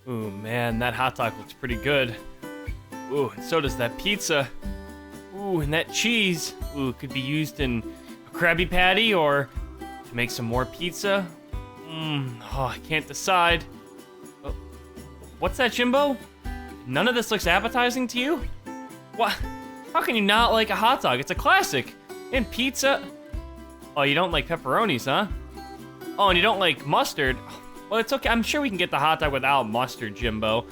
Ooh, man, that hot dog looks pretty good. Ooh, and so does that pizza. Ooh, and that cheese. Ooh, could be used in a Krabby Patty or to make some more pizza. Oh, I can't decide. Oh, what's that, Jimbo? None of this looks appetizing to you? What? How can you not like a hot dog? It's a classic. And pizza. Oh, you don't like pepperonis, huh? Oh, and you don't like mustard. Well, it's okay. I'm sure we can get the hot dog without mustard, Jimbo.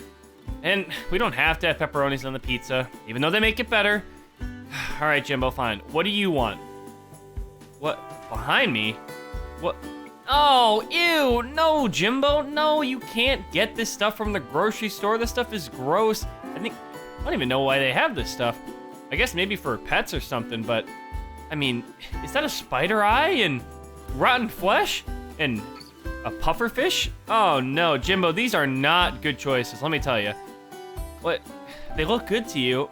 And we don't have to have pepperonis on the pizza, even though they make it better. All right, Jimbo, fine. What do you want? What? Behind me? What? Oh, ew. No, Jimbo. No, you can't get this stuff from the grocery store. This stuff is gross. I don't even know why they have this stuff. I guess maybe for pets or something, but I mean, is that a spider eye and rotten flesh and a puffer fish? Oh no, Jimbo, these are not good choices, let me tell you. What? They look good to you.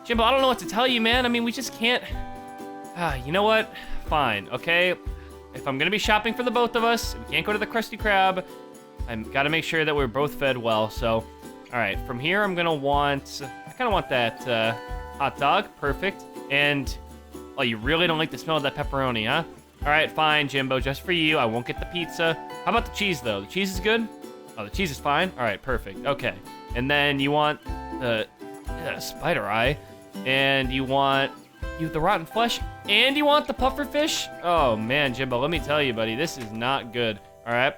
Jimbo, I don't know what to tell you, man. I mean, we just can't. You know what? Fine, okay? If I'm gonna be shopping for the both of us, we can't go to the Krusty Krab. I've gotta make sure that we're both fed well, so. All right, from here, I kinda want that hot dog, perfect. And, oh, you really don't like the smell of that pepperoni, huh? All right, fine, Jimbo, just for you. I won't get the pizza. How about the cheese, though? The cheese is good? Oh, the cheese is fine? All right, perfect. Okay. And then you want the spider eye, and you want the rotten flesh, and you want the puffer fish? Oh, man, Jimbo, let me tell you, buddy, this is not good. All right?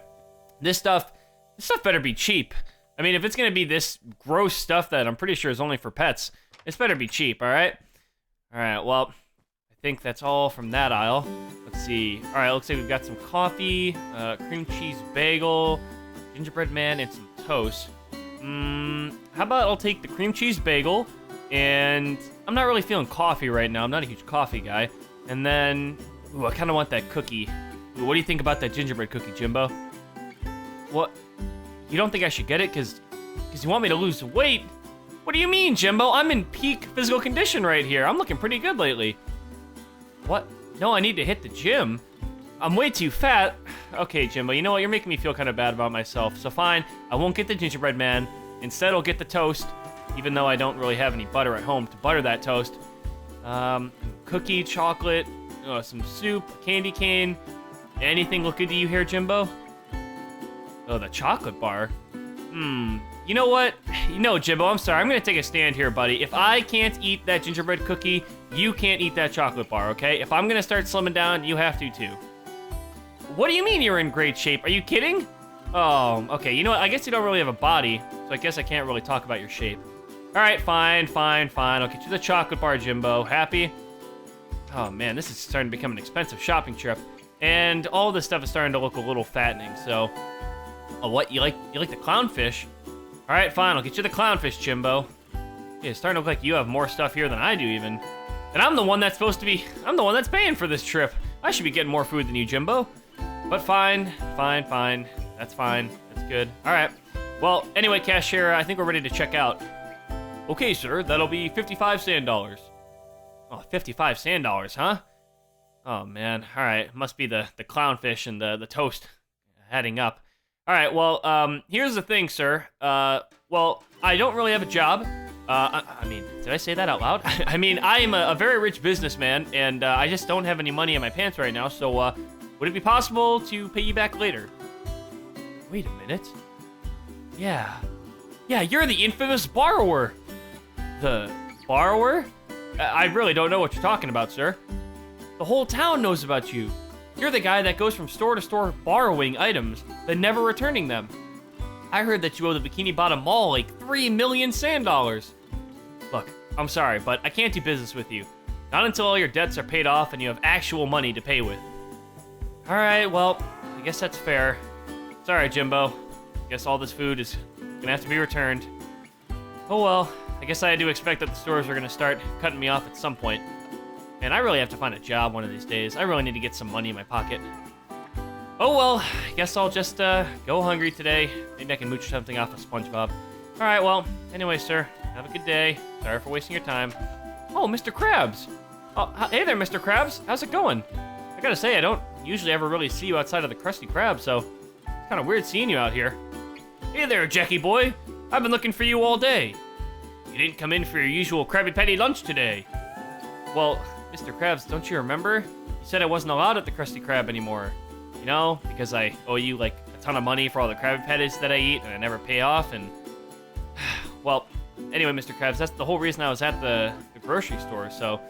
This stuff better be cheap. I mean, if it's going to be this gross stuff that I'm pretty sure is only for pets, this better be cheap, all right? All right, well, I think that's all from that aisle. Let's see. All right, looks like we've got some coffee, cream cheese bagel, gingerbread man, and some toast. How about I'll take the cream cheese bagel, and I'm not really feeling coffee right now. I'm not a huge coffee guy. And then, ooh, I kind of want that cookie. Ooh, what do you think about that gingerbread cookie, Jimbo? What? You don't think I should get it because you want me to lose weight? What do you mean, Jimbo? I'm in peak physical condition right here. I'm looking pretty good lately. What? No, I need to hit the gym. I'm way too fat. Okay, Jimbo, you know what? You're making me feel kind of bad about myself. So fine, I won't get the gingerbread man. Instead, I'll get the toast, even though I don't really have any butter at home to butter that toast. Cookie, chocolate, some soup, candy cane. Anything look good to you here, Jimbo? Oh, the chocolate bar. You know what? Jimbo, I'm sorry. I'm going to take a stand here, buddy. If I can't eat that gingerbread cookie, you can't eat that chocolate bar, okay? If I'm going to start slimming down, you have to, too. What do you mean you're in great shape? Are you kidding? Oh, okay. You know what? I guess you don't really have a body, so I guess I can't really talk about your shape. All right, fine. I'll get you the chocolate bar, Jimbo. Happy? Oh, man, this is starting to become an expensive shopping trip. And all this stuff is starting to look a little fattening, so... Oh, what? You like the clownfish? All right, fine. I'll get you the clownfish, Jimbo. Yeah, it's starting to look like you have more stuff here than I do, even. And I'm the one that's paying for this trip. I should be getting more food than you, Jimbo. But fine. That's fine. That's good. All right. Well, anyway, cashier, I think we're ready to check out. Okay, sir. That'll be 55 sand dollars. Oh, 55 sand dollars, huh? Oh, man. All right. Must be the clownfish and the toast adding up. All right, well, here's the thing, sir. Well, I don't really have a job. I mean, did I say that out loud? I mean, I am a very rich businessman, and I just don't have any money in my pants right now, so would it be possible to pay you back later? Wait a minute. Yeah, you're the infamous borrower. The borrower? I really don't know what you're talking about, sir. The whole town knows about you. You're the guy that goes from store to store borrowing items, then never returning them. I heard that you owe the Bikini Bottom Mall like 3 million sand dollars. Look, I'm sorry, but I can't do business with you. Not until all your debts are paid off and you have actual money to pay with. All right, well, I guess that's fair. Sorry, Jimbo. Guess all this food is gonna have to be returned. Oh well, I guess I had to expect that the stores are gonna start cutting me off at some point. And I really have to find a job one of these days. I really need to get some money in my pocket. Oh well, I guess I'll just go hungry today. Maybe I can mooch something off of Spongebob. All right, well, anyway, sir, have a good day. Sorry for wasting your time. Oh, Mr. Krabs. Oh, hey there, Mr. Krabs. How's it going? I gotta say, I don't usually ever really see you outside of the Krusty Krab, so it's kind of weird seeing you out here. Hey there, Jackie boy. I've been looking for you all day. You didn't come in for your usual Krabby Patty lunch today. Well, Mr. Krabs, don't you remember? You said I wasn't allowed at the Krusty Krab anymore. You know, because I owe you like a ton of money for all the Krabby Patties that I eat and I never pay off and... Well, anyway, Mr. Krabs, that's the whole reason I was at the grocery store, so...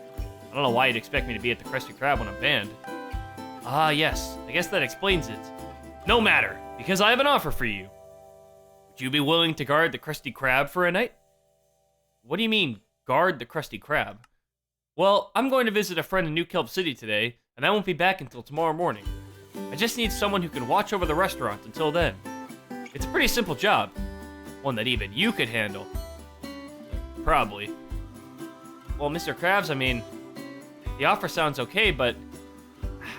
I don't know why you'd expect me to be at the Krusty Krab when I'm banned. Ah, yes. I guess that explains it. No matter, because I have an offer for you. Would you be willing to guard the Krusty Krab for a night? What do you mean, guard the Krusty Krab? Well, I'm going to visit a friend in New Kelp City today, and I won't be back until tomorrow morning. I just need someone who can watch over the restaurant until then. It's a pretty simple job. One that even you could handle. Probably. Well, Mr. Krabs, I mean, the offer sounds okay, but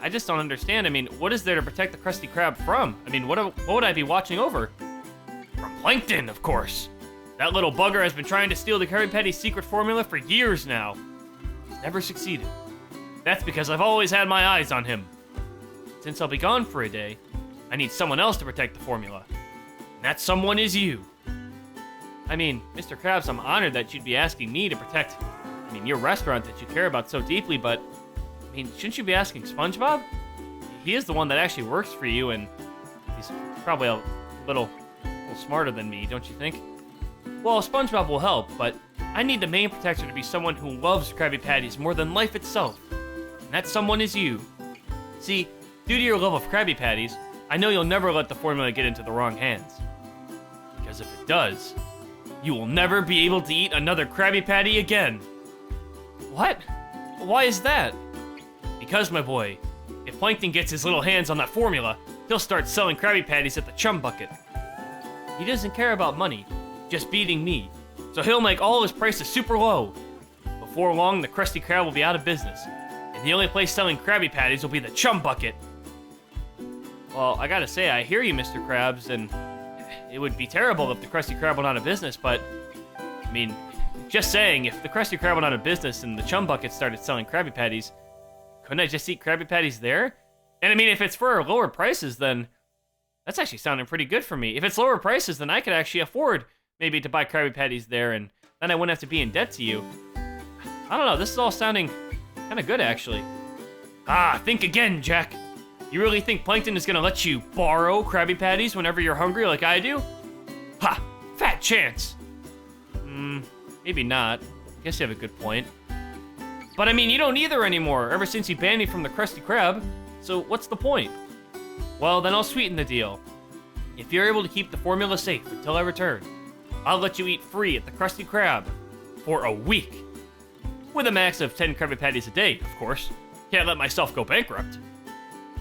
I just don't understand. I mean, what is there to protect the Krusty Krab from? I mean, what would I be watching over? From Plankton, of course. That little bugger has been trying to steal the Krabby Patty's secret formula for years now. He's never succeeded. That's because I've always had my eyes on him. Since I'll be gone for a day, I need someone else to protect the formula. And that someone is you. I mean, Mr. Krabs, I'm honored that you'd be asking me to protect, your restaurant that you care about so deeply, but, shouldn't you be asking Spongebob? He is the one that actually works for you, and he's probably a little smarter than me, don't you think? Well, Spongebob will help, but I need the main protector to be someone who loves Krabby Patties more than life itself. And that someone is you. See, due to your love of Krabby Patties, I know you'll never let the formula get into the wrong hands. Because if it does, you will never be able to eat another Krabby Patty again. What? Why is that? Because, my boy, if Plankton gets his little hands on that formula, he'll start selling Krabby Patties at the chum bucket. He doesn't care about money, just beating me. So he'll make all his prices super low. Before long, the Krusty Krab will be out of business, and the only place selling Krabby Patties will be the chum bucket. Well, I gotta say, I hear you, Mr. Krabs, and it would be terrible if the Krusty Krab went out of business, but, just saying, if the Krusty Krab went out of business and the chum bucket started selling Krabby Patties, couldn't I just eat Krabby Patties there? And if it's for lower prices, then that's actually sounding pretty good for me. If it's lower prices, then I could actually afford maybe to buy Krabby Patties there, and then I wouldn't have to be in debt to you. I don't know, this is all sounding kind of good, actually. Think again, Jack. You really think Plankton is gonna let you borrow Krabby Patties whenever you're hungry like I do? Ha! Fat chance! Maybe not. I guess you have a good point. But you don't either anymore, ever since you banned me from the Krusty Krab, so what's the point? Well, then I'll sweeten the deal. If you're able to keep the formula safe until I return, I'll let you eat free at the Krusty Krab for a week. With a max of 10 Krabby Patties a day, of course. Can't let myself go bankrupt.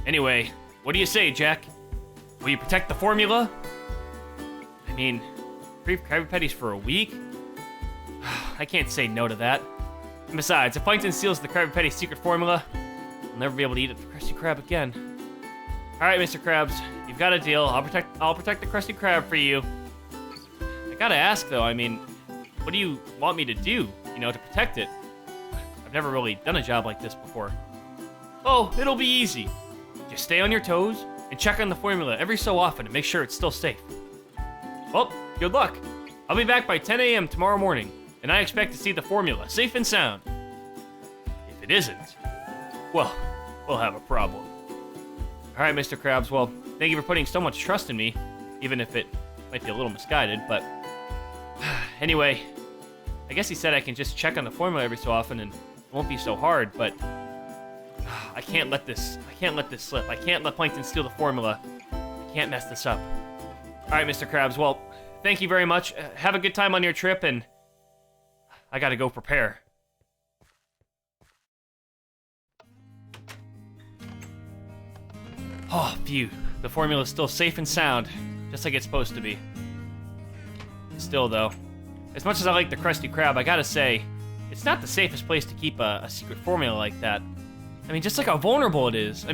Anyway, what do you say, Jack? Will you protect the formula? Free Krabby Patties for a week? I can't say no to that. And besides, if Plankton steals the Krabby Patty secret formula, I'll never be able to eat at the Krusty Krab again. Alright, Mr. Krabs, you've got a deal. I'll protect the Krusty Krab for you. I gotta ask, though, what do you want me to do, to protect it? I've never really done a job like this before. Oh, it'll be easy. Just stay on your toes and check on the formula every so often to make sure it's still safe. Well, good luck. I'll be back by 10 a.m. tomorrow morning, and I expect to see the formula safe and sound. If it isn't, well, we'll have a problem. Alright, Mr. Krabs, well, thank you for putting so much trust in me, even if it might be a little misguided, but... Anyway, I guess he said I can just check on the formula every so often and it won't be so hard, but... I can't let this slip. I can't let Plankton steal the formula. I can't mess this up. Alright, Mr. Krabs, well, thank you very much. Have a good time on your trip, and I gotta go prepare. Oh, phew. The formula's still safe and sound, just like it's supposed to be. Still, though, as much as I like the Krusty Krab, I gotta say, it's not the safest place to keep a secret formula like that. Just look how vulnerable it is.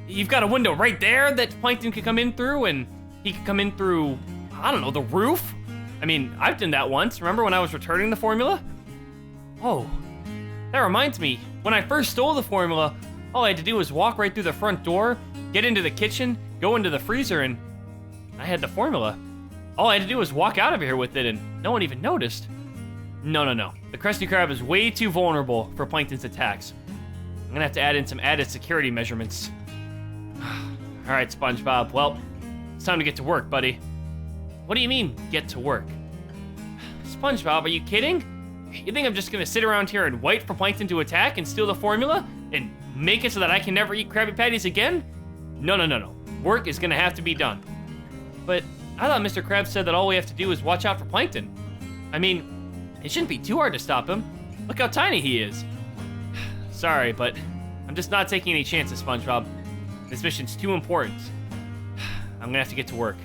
You've got a window right there that Plankton could come in through, and he could come in through, I don't know, the roof? I've done that once. Remember when I was returning the formula? Oh, that reminds me. When I first stole the formula, all I had to do was walk right through the front door, get into the kitchen, go into the freezer, and I had the formula. all I had to do was walk out of here with it and no one even noticed. No. The Krusty Krab is way too vulnerable for Plankton's attacks. I'm gonna have to add in some added security measurements. All right, SpongeBob, well, it's time to get to work, buddy. What do you mean, get to work? SpongeBob, are you kidding? You think I'm just gonna sit around here and wait for Plankton to attack and steal the formula and make it so that I can never eat Krabby Patties again? No. Work is gonna have to be done. But I thought Mr. Krabs said that all we have to do is watch out for Plankton. I mean, it shouldn't be too hard to stop him. Look how tiny he is. Sorry, but I'm just not taking any chances, SpongeBob. This mission's too important. I'm gonna have to get to work.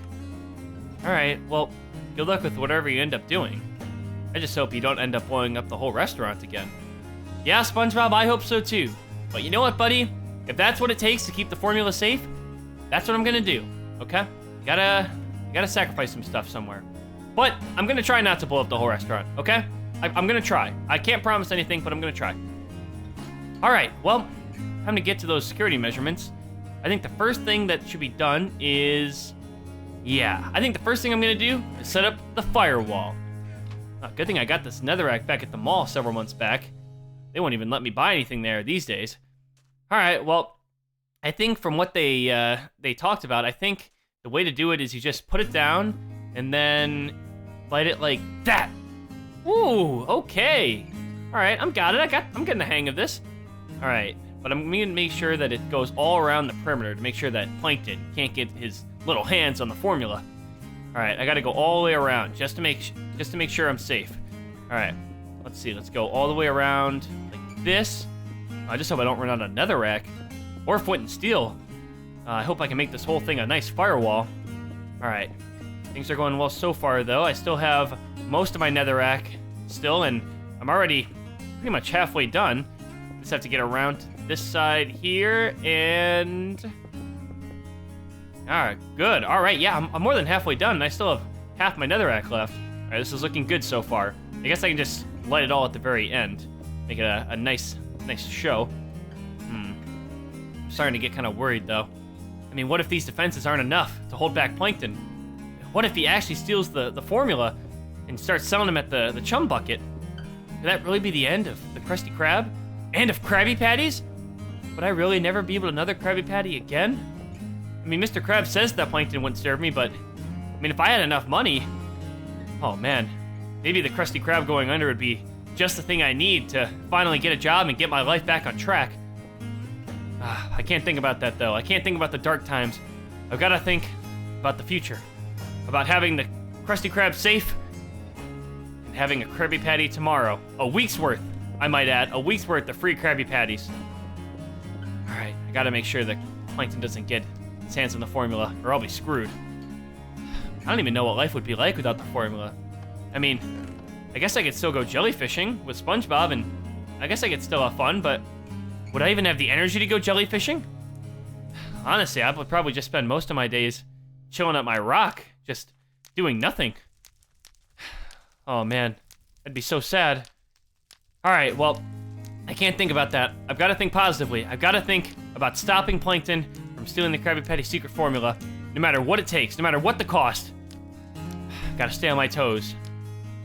All right, well, good luck with whatever you end up doing. I just hope you don't end up blowing up the whole restaurant again. Yeah, SpongeBob, I hope so too. But you know what, buddy? If that's what it takes to keep the formula safe, that's what I'm gonna do, okay? You gotta sacrifice some stuff somewhere. But I'm gonna try not to blow up the whole restaurant, okay? I'm gonna try. I can't promise anything, but I'm gonna try. All right, well, time to get to those security measurements. I think the first thing that should be done is... Yeah, I think the first thing I'm gonna do is set up the firewall. Good thing I got this netherrack back at the mall several months back. They won't even let me buy anything there these days. All right, well, I think from what they talked about, I think the way to do it is you just put it down and then light it like that. Ooh, okay. All right, I'm getting the hang of this. All right, but I'm gonna make sure that it goes all around the perimeter to make sure that Plankton can't get his little hands on the formula. All right, I gotta go all the way around just to make sure I'm safe. All right, let's see. Let's go all the way around like this. I just hope I don't run out of netherrack or flint and steel. I hope I can make this whole thing a nice firewall. All right, things are going well so far though. I still have most of my netherrack still, and I'm already pretty much halfway done. Just have to get around to this side here and... All right, good. All right, yeah, I'm more than halfway done, and I still have half my netherrack left. All right, this is looking good so far. I guess I can just light it all at the very end, make it a nice show. I'm starting to get kind of worried, though. I mean, what if these defenses aren't enough to hold back Plankton? What if he actually steals the formula and starts selling them at the chum bucket? Could that really be the end of the Krusty Krab? And of Krabby Patties? Would I really never be able to another Krabby Patty again? I mean, Mr. Krabs says that Plankton wouldn't serve me, but I mean, if I had enough money, oh man, maybe the Krusty Krab going under would be just the thing I need to finally get a job and get my life back on track. I can't think about that though. I can't think about the dark times. I've got to think about the future, about having the Krusty Krab safe and having a Krabby Patty tomorrow. A week's worth, I might add, a week's worth of free Krabby Patties. All right, I got to make sure that Plankton doesn't get his hands on the formula, or I'll be screwed. I don't even know what life would be like without the formula. I mean, I guess I could still go jellyfishing with SpongeBob, and I guess I could still have fun, but would I even have the energy to go jellyfishing? Honestly, I would probably just spend most of my days chilling at my rock, just doing nothing. Oh man, that'd be so sad. All right, well, I can't think about that. I've got to think positively. I've got to think about stopping Plankton from stealing the Krabby Patty secret formula, no matter what it takes, no matter what the cost. I've got to stay on my toes.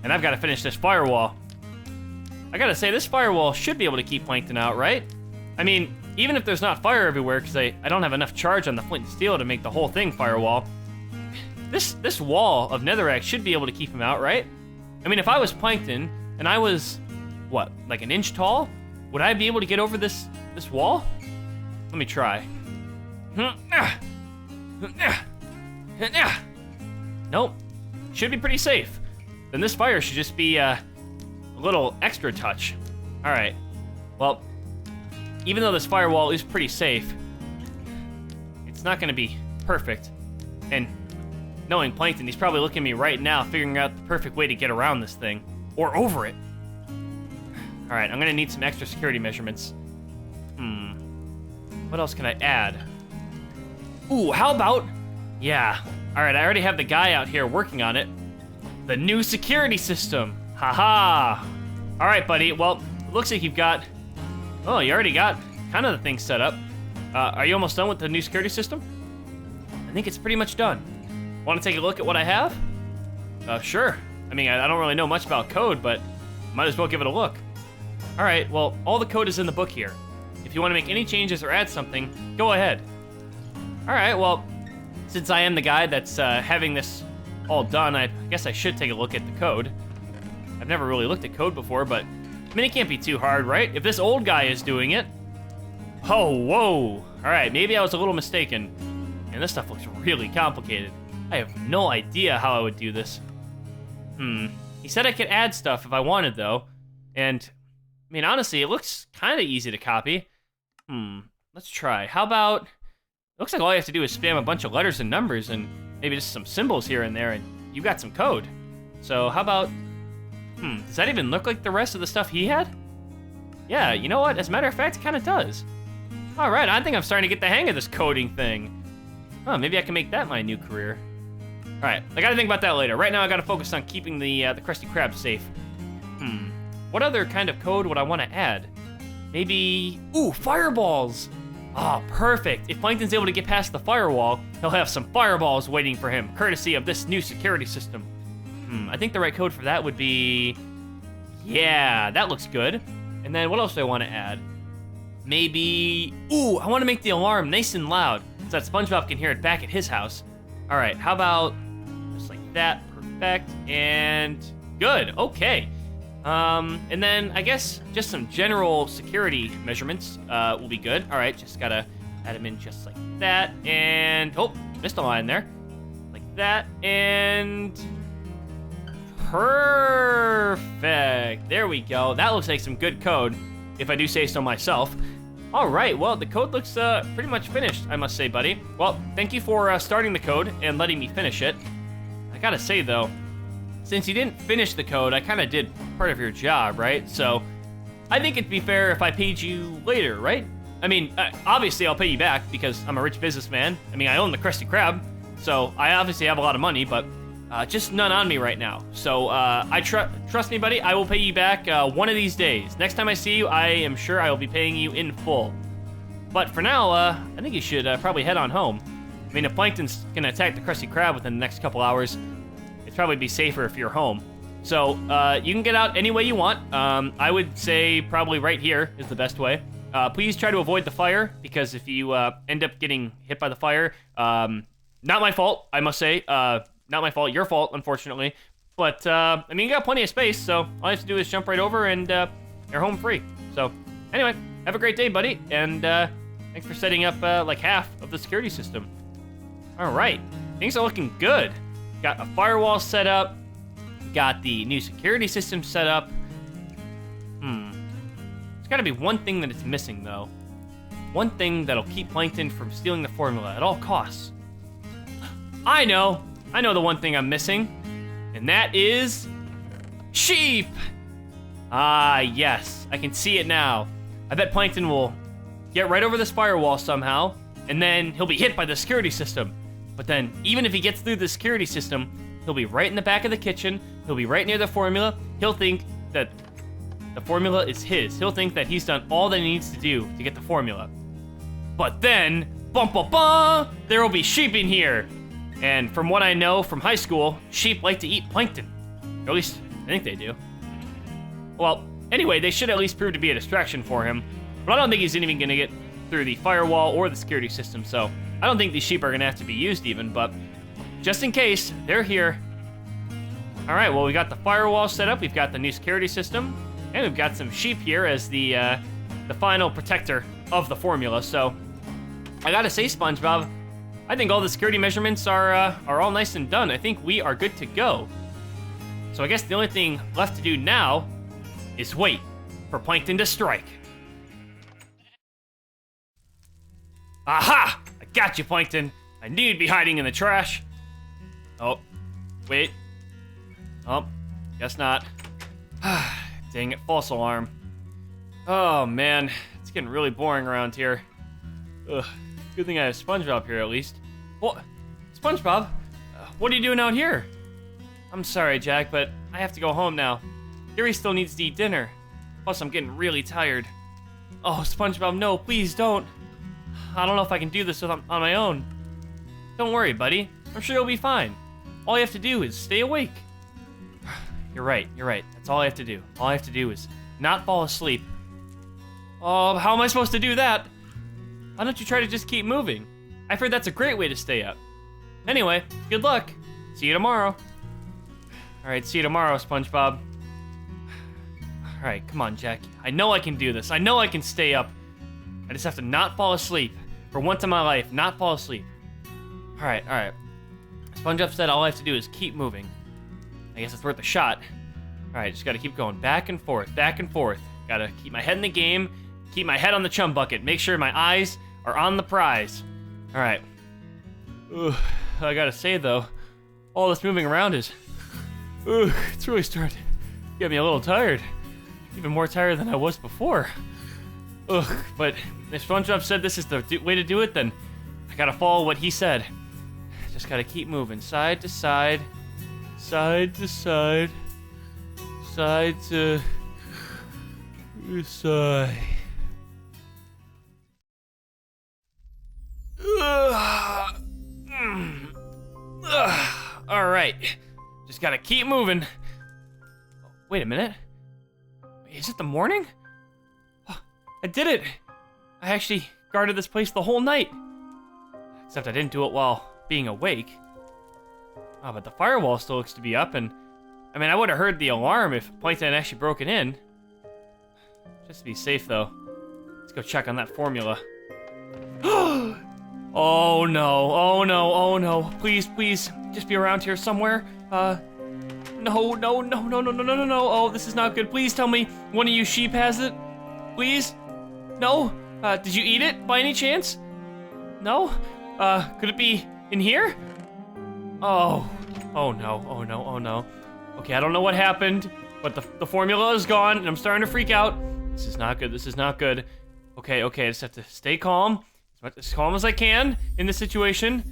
And I've got to finish this firewall. I gotta say, this firewall should be able to keep Plankton out, right? I mean, even if there's not fire everywhere, because I don't have enough charge on the flint and steel to make the whole thing firewall, this wall of netherrack should be able to keep him out, right? I mean, if I was Plankton, and I was, what, like an inch tall? Would I be able to get over this wall? Let me try. Nope. Should be pretty safe. Then this fire should just be a little extra touch. All right. Well, even though this firewall is pretty safe, it's not going to be perfect. And knowing Plankton, he's probably looking at me right now, figuring out the perfect way to get around this thing. Or over it. All right, I'm going to need some extra security measurements. What else can I add? Ooh, how about... Yeah. All right, I already have the guy out here working on it. The new security system. Haha. All right, buddy. Well, it looks like you've got... Oh, you already got kind of the thing set up. Are you almost done with the new security system? I think it's pretty much done. Want to take a look at what I have? Sure. I mean, I don't really know much about code, but might as well give it a look. All right, well, all the code is in the book here. If you want to make any changes or add something, go ahead. All right, well, since I am the guy that's having this all done, I guess I should take a look at the code. I've never really looked at code before, but I mean, it can't be too hard, right? If this old guy is doing it. Oh, whoa. All right, maybe I was a little mistaken. And this stuff looks really complicated. I have no idea how I would do this. He said I could add stuff if I wanted, though. And, I mean, honestly, it looks kind of easy to copy. Let's try. How about... It looks like all you have to do is spam a bunch of letters and numbers and maybe just some symbols here and there, and you got some code. So how about... does that even look like the rest of the stuff he had? Yeah, you know what? As a matter of fact, it kind of does. All right, I think I'm starting to get the hang of this coding thing. Oh, maybe I can make that my new career. All right, I gotta think about that later. Right now, I gotta focus on keeping the Krusty Krab safe. What other kind of code would I want to add? Maybe... Ooh, fireballs! Ah, perfect. If Plankton's able to get past the firewall, he'll have some fireballs waiting for him, courtesy of this new security system. I think the right code for that would be... Yeah, that looks good. And then what else do I want to add? Maybe... Ooh, I want to make the alarm nice and loud so that SpongeBob can hear it back at his house. All right, how about just like that? Perfect. And good. Okay. And then I guess just some general security measurements will be good. All right, just gotta add them in just like that. And oh, missed a line there. Like that. And perfect. There we go. That looks like some good code, if I do say so myself. All right, well, the code looks pretty much finished, I must say, buddy. Well, thank you for starting the code and letting me finish it. I gotta say, though, since you didn't finish the code, I kind of did part of your job, right? So I think it'd be fair if I paid you later, right? I mean, obviously I'll pay you back because I'm a rich businessman. I mean, I own the Krusty Krab, so I obviously have a lot of money, but just none on me right now. So trust me, buddy, I will pay you back one of these days. Next time I see you, I am sure I will be paying you in full. But for now, I think you should probably head on home. I mean, if Plankton's gonna attack the Krusty Krab within the next couple hours, it'd probably be safer if you're home. So you can get out any way you want. I would say probably right here is the best way. Please try to avoid the fire, because if you end up getting hit by the fire, not my fault, I must say. Not my fault, your fault, unfortunately. But, I mean, you got plenty of space, so all you have to do is jump right over and you're home free. So, anyway, have a great day, buddy, and thanks for setting up, like, half of the security system. All right, things are looking good. Got a firewall set up, got the new security system set up. There's gotta be one thing that it's missing, though. One thing that'll keep Plankton from stealing the formula at all costs. I know the one thing I'm missing, and that is sheep. Ah, yes, I can see it now. I bet Plankton will get right over this firewall somehow, and then he'll be hit by the security system. But then, even if he gets through the security system, he'll be right in the back of the kitchen, he'll be right near the formula, he'll think that the formula is his. He'll think that he's done all that he needs to do to get the formula. But then, bum bum bum, there will be sheep in here. And from what I know from high school, sheep like to eat plankton. Or at least, I think they do. Well, anyway, they should at least prove to be a distraction for him. But I don't think he's even gonna get through the firewall or the security system, so I don't think these sheep are gonna have to be used even, but just in case, they're here. All right, well, we got the firewall set up, we've got the new security system, and we've got some sheep here as the final protector of the formula, so I gotta say, SpongeBob, I think all the security measurements are all nice and done. I think we are good to go. So I guess the only thing left to do now is wait for Plankton to strike. Aha! I got you, Plankton. I knew you'd be hiding in the trash. Oh, wait. Oh, guess not. Dang it, false alarm. Oh, man. It's getting really boring around here. Ugh. Good thing I have SpongeBob here, at least. What? SpongeBob? What are you doing out here? I'm sorry, Jack, but I have to go home now. Gary still needs to eat dinner. Plus, I'm getting really tired. Oh, SpongeBob, no, please don't. I don't know if I can do this on my own. Don't worry, buddy. I'm sure you'll be fine. All you have to do is stay awake. You're right. That's all I have to do. All I have to do is not fall asleep. Oh, how am I supposed to do that? Why don't you try to just keep moving? I've heard that's a great way to stay up. Anyway, good luck. See you tomorrow. All right, see you tomorrow, Spongebob. All right, come on, Jack. I know I can do this. I know I can stay up. I just have to not fall asleep. For once in my life, not fall asleep. All right. SpongeBob said all I have to do is keep moving. I guess it's worth a shot. All right, just gotta keep going back and forth, back and forth. Gotta keep my head in the game, keep my head on the chum bucket, make sure my eyes are on the prize. All right. Ugh, I gotta say though, all this moving around is, it's really starting to get me a little tired. Even more tired than I was before. Ugh, but if SpongeBob said this is the way to do it, then I gotta follow what he said. Just gotta keep moving, side to side, side to side, side to side. All right, just gotta keep moving. Wait a minute. Is it the morning? Oh, I did it. I actually guarded this place the whole night. Except I didn't do it while being awake. Oh, but the firewall still looks to be up, and I mean, I would have heard the alarm if Plankton had actually broken in. Just to be safe, though. Let's go check on that formula. Oh no. Please, just be around here somewhere. No. Oh, this is not good. Please tell me one of you sheep has it. Please? No? Did you eat it by any chance? No? Could it be in here? Oh no. Okay, I don't know what happened, but the formula is gone, and I'm starting to freak out. This is not good. Okay, I just have to stay calm, as calm as I can in this situation.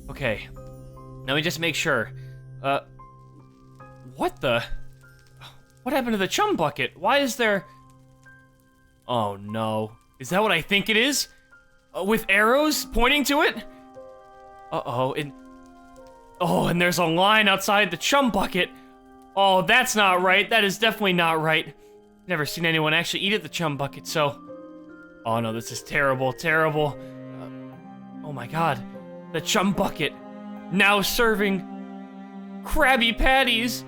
Okay, let me just make sure. What happened to the chum bucket? Why is there... Oh no. Is that what I think it is? With arrows pointing to it? And there's a line outside the chum bucket. Oh, that's not right. That is definitely not right. Never seen anyone actually eat at the chum bucket, so... Oh no, this is terrible. Oh my god. The chum bucket. Now serving... Krabby Patties.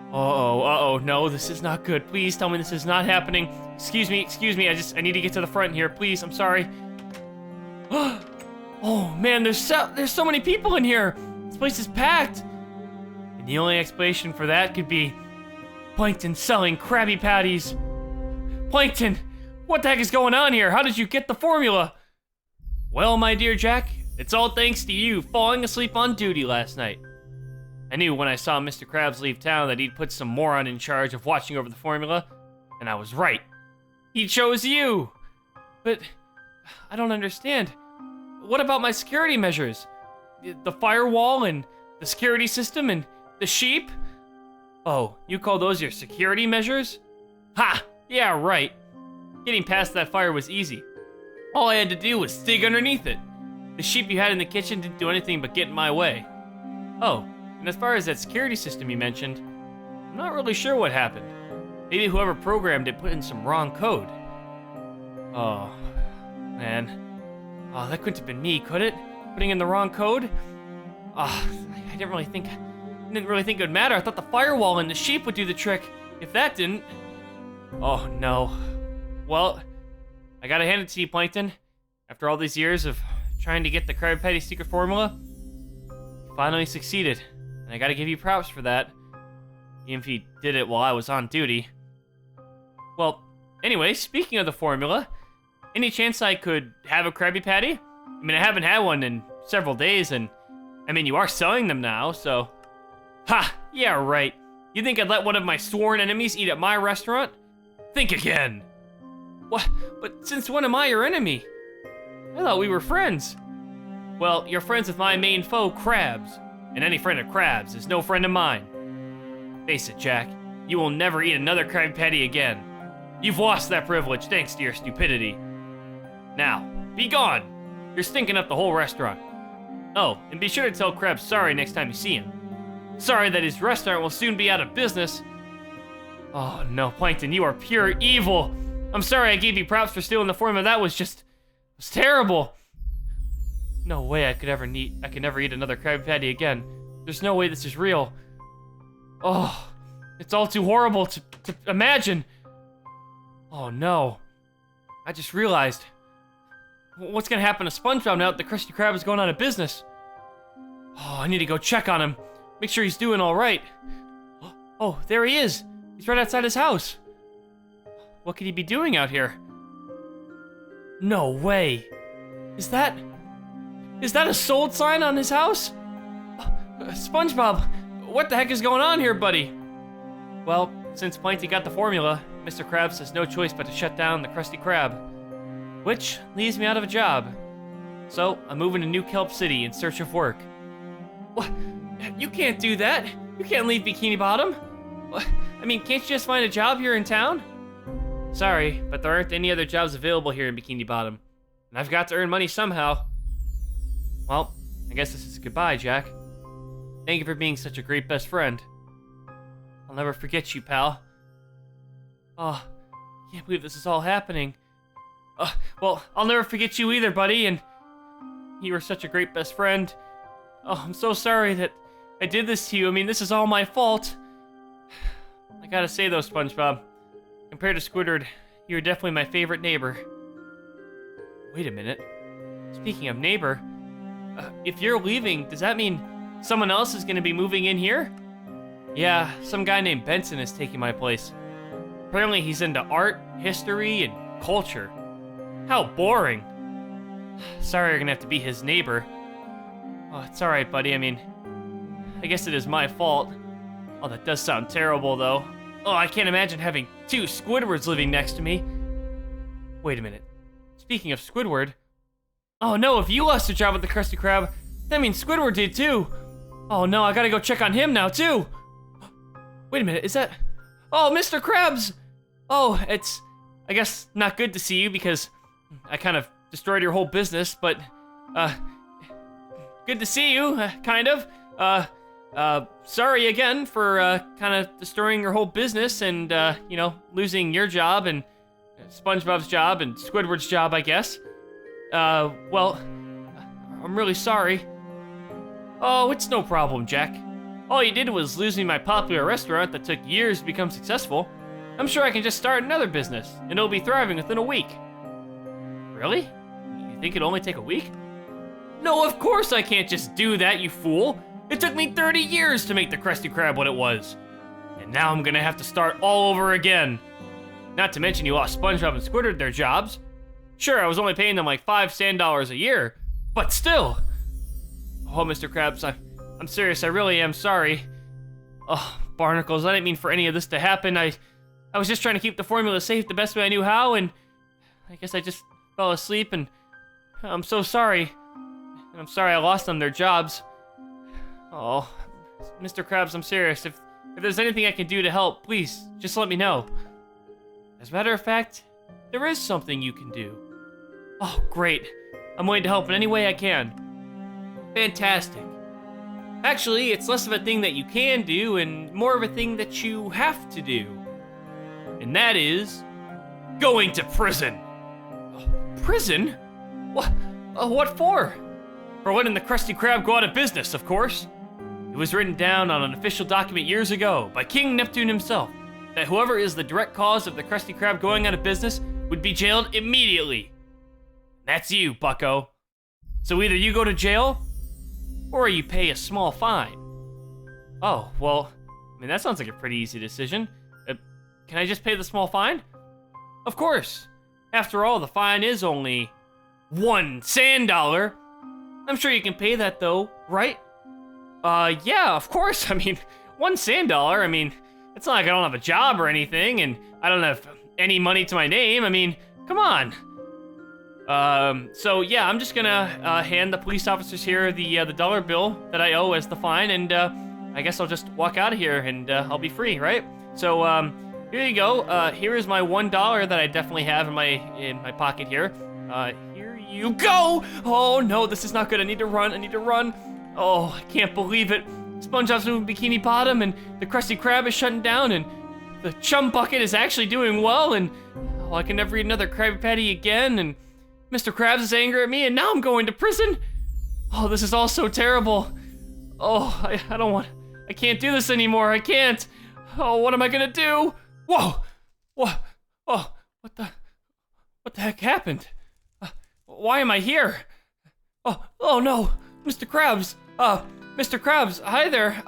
Uh-oh, no, this is not good. Please tell me this is not happening. Excuse me, I need to get to the front here, please, I'm sorry. Oh man, there's so many people in here. This place is packed. And the only explanation for that could be Plankton selling Krabby Patties. Plankton, what the heck is going on here? How did you get the formula? Well, my dear Jack, it's all thanks to you falling asleep on duty last night. I knew when I saw Mr. Krabs leave town that he'd put some moron in charge of watching over the formula, and I was right. He chose you! But I don't understand. What about my security measures? The firewall and the security system and the sheep? Oh, you call those your security measures? Ha! Yeah, right. Getting past that fire was easy. All I had to do was dig underneath it. The sheep you had in the kitchen didn't do anything but get in my way. Oh. And as far as that security system you mentioned, I'm not really sure what happened. Maybe whoever programmed it put in some wrong code. Oh, man. Oh, that couldn't have been me, could it? Putting in the wrong code? Oh, I didn't really think it would matter. I thought the firewall and the sheep would do the trick. If that didn't... Oh, no. Well, I gotta hand it to you, Plankton. After all these years of trying to get the Krabby Patty secret formula, you finally succeeded. And I gotta give you props for that, even if you did it while I was on duty. Well, anyway, speaking of the formula, any chance I could have a Krabby Patty? I mean, I haven't had one in several days, and I mean, you are selling them now, so... Ha! Yeah, right. You think I'd let one of my sworn enemies eat at my restaurant? Think again! What? But since when am I your enemy? I thought we were friends. Well, you're friends with my main foe, Krabs. And any friend of Krabs is no friend of mine. Face it, Jack, you will never eat another Krabby Patty again. You've lost that privilege thanks to your stupidity. Now, be gone. You're stinking up the whole restaurant. Oh, and be sure to tell Krabs sorry next time you see him. sorry that his restaurant will soon be out of business. Oh no, Plankton, you are pure evil. I'm sorry I gave you props for stealing the formula. That was terrible. No way I could never eat another Krabby Patty again. There's no way this is real. Oh, it's all too horrible to imagine. Oh no, I just realized. What's gonna happen to Spongebob now that the Krusty Krab is going out of business? Oh, I need to go check on him. Make sure he's doing all right. Oh, there he is. He's right outside his house. What could he be doing out here? No way. Is that a sold sign on his house? SpongeBob, what the heck is going on here, buddy? Well, since Plankton got the formula, Mr. Krabs has no choice but to shut down the Krusty Krab, which leaves me out of a job. So, I'm moving to New Kelp City in search of work. What? You can't do that. You can't leave Bikini Bottom. I mean, can't you just find a job here in town? Sorry, but there aren't any other jobs available here in Bikini Bottom. And I've got to earn money somehow. Well, I guess this is goodbye, Jack. Thank you for being such a great best friend. I'll never forget you, pal. Oh, I can't believe this is all happening. Well, I'll never forget you either, buddy, and you were such a great best friend. Oh, I'm so sorry that I did this to you. I mean, this is all my fault. I gotta say though, SpongeBob, compared to Squidward, you're definitely my favorite neighbor. Wait a minute. Speaking of neighbor, if you're leaving, does that mean someone else is gonna be moving in here? Yeah, some guy named Benson is taking my place. Apparently he's into art, history, and culture. How boring. Sorry you're gonna have to be his neighbor. Oh, it's alright, buddy. I mean, I guess it is my fault. Oh, that does sound terrible, though. Oh, I can't imagine having two Squidwards living next to me. Wait a minute. Speaking of Squidward... Oh no, if you lost a job with the Krusty Krab, that means Squidward did too. Oh no, I gotta go check on him now, too. Wait a minute, is that... Oh, Mr. Krabs! Oh, it's, I guess, not good to see you because I kind of destroyed your whole business, but, good to see you, kind of. Sorry again for, kind of destroying your whole business and, you know, losing your job and SpongeBob's job and Squidward's job, I guess. Well, I'm really sorry. Oh, it's no problem, Jack. All you did was lose me my popular restaurant that took years to become successful. I'm sure I can just start another business, and it'll be thriving within a week. Really? You think it'll only take a week? No, of course I can't just do that, you fool. It took me 30 years to make the Krusty Krab what it was. And now I'm gonna have to start all over again. Not to mention you lost SpongeBob and Squidward their jobs. Sure, I was only paying them like $5 sand a year, but still. Oh, Mr. Krabs, I'm serious, I really am sorry. Oh, Barnacles, I didn't mean for any of this to happen. I was just trying to keep the formula safe the best way I knew how, and I guess I just fell asleep, and I'm so sorry. And I'm sorry I lost them their jobs. Oh, Mr. Krabs, I'm serious. If there's anything I can do to help, please, just let me know. As a matter of fact, there is something you can do. Oh, great. I'm willing to help in any way I can. Fantastic. Actually, it's less of a thing that you can do and more of a thing that you have to do. And that is going to prison. Prison? What for? For letting the Krusty Krab go out of business, of course. It was written down on an official document years ago by King Neptune himself that whoever is the direct cause of the Krusty Krab going out of business would be jailed immediately. That's you, bucko. So either you go to jail, or you pay a small fine. Oh, well, I mean, that sounds like a pretty easy decision. Can I just pay the small fine? Of course. After all, the fine is only $1 sand. I'm sure you can pay that though, right? Yeah, of course. I mean, $1 sand. I mean, it's not like I don't have a job or anything, and I don't have any money to my name. I mean, come on. So yeah, I'm just gonna hand the police officers here the dollar bill that I owe as the fine, and I guess I'll just walk out of here and I'll be free, right? So here you go. Here is my $1 that I definitely have in my pocket here. Here you go. Oh no, this is not good. I need to run. Oh, I can't believe it. SpongeBob's moving Bikini Bottom, and the Krusty Krab is shutting down, and the Chum Bucket is actually doing well, and oh, I can never eat another Krabby Patty again, and Mr. Krabs is angry at me, and now I'm going to prison. Oh, this is all so terrible. Oh, I can't do this anymore. I can't. Oh, what am I gonna do? Whoa! What? Oh, what the heck happened? Why am I here? Oh no, Mr. Krabs. Mr. Krabs, hi there.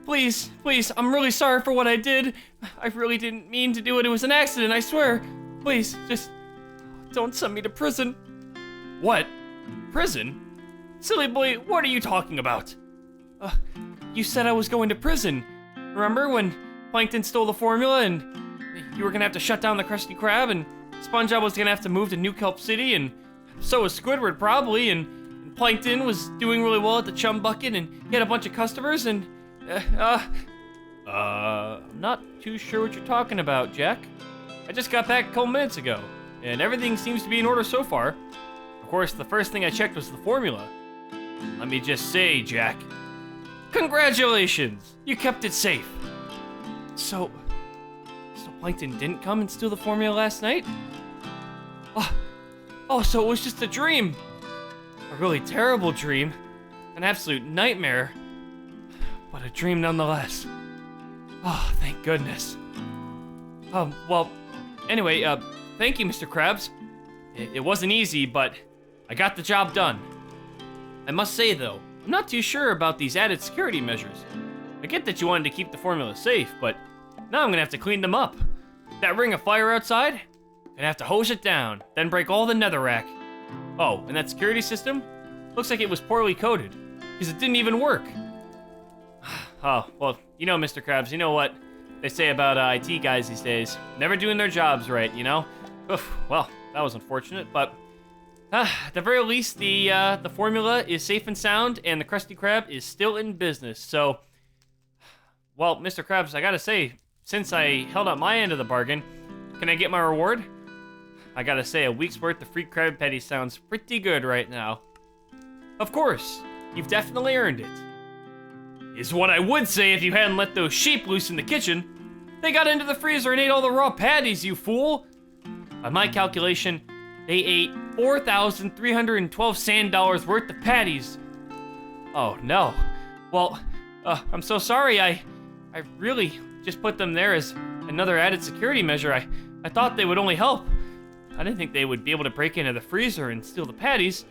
Please, I'm really sorry for what I did. I really didn't mean to do it. It was an accident, I swear. Please, just don't send me to prison. What? Prison? Silly boy, what are you talking about? You said I was going to prison. Remember when Plankton stole the formula and you were gonna have to shut down the Krusty Krab and SpongeBob was gonna have to move to New Kelp City and so was Squidward probably and Plankton was doing really well at the Chum Bucket and he had a bunch of customers and I'm not too sure what you're talking about, Jack. I just got back a couple minutes ago and everything seems to be in order so far. Of course, the first thing I checked was the formula. Let me just say, Jack, congratulations! You kept it safe. So Plankton didn't come and steal the formula last night? Oh, so it was just a dream. A really terrible dream. An absolute nightmare. But a dream nonetheless. Oh, thank goodness. Well, anyway, thank you, Mr. Krabs. It wasn't easy, but I got the job done. I must say, though, I'm not too sure about these added security measures. I get that you wanted to keep the formula safe, but now I'm gonna have to clean them up. That ring of fire outside? Gonna have to hose it down, then break all the netherrack. Oh, and that security system? Looks like it was poorly coded, because it didn't even work. Oh, well, you know, Mr. Krabs, you know what they say about IT guys these days. Never doing their jobs right, you know? Oof, well, that was unfortunate, but at the very least, the formula is safe and sound, and the Krusty Krab is still in business. So, well, Mr. Krabs, I gotta say, since I held out my end of the bargain, can I get my reward? I gotta say, a week's worth of free Krabby Patty sounds pretty good right now. Of course, you've definitely earned it. Is what I would say if you hadn't let those sheep loose in the kitchen. They got into the freezer and ate all the raw patties, you fool! By my calculation, they ate 4,312 sand dollars worth of patties. Oh no. Well, I'm so sorry. I really just put them there as another added security measure. I thought they would only help. I didn't think they would be able to break into the freezer and steal the patties.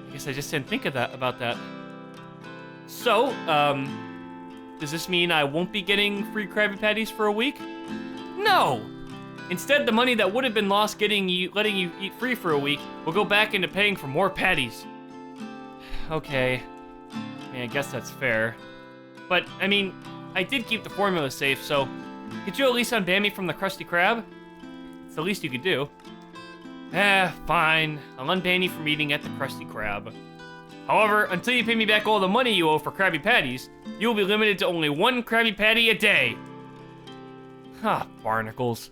I guess I just didn't think of about that. So, does this mean I won't be getting free Krabby Patties for a week? No! Instead, the money that would have been lost letting you eat free for a week will go back into paying for more patties. Okay. I mean, I guess that's fair. But, I mean, I did keep the formula safe, so could you at least unban me from the Krusty Krab? It's the least you could do. Fine. I'll unban you from eating at the Krusty Krab. However, until you pay me back all the money you owe for Krabby Patties, you will be limited to only one Krabby Patty a day. Barnacles.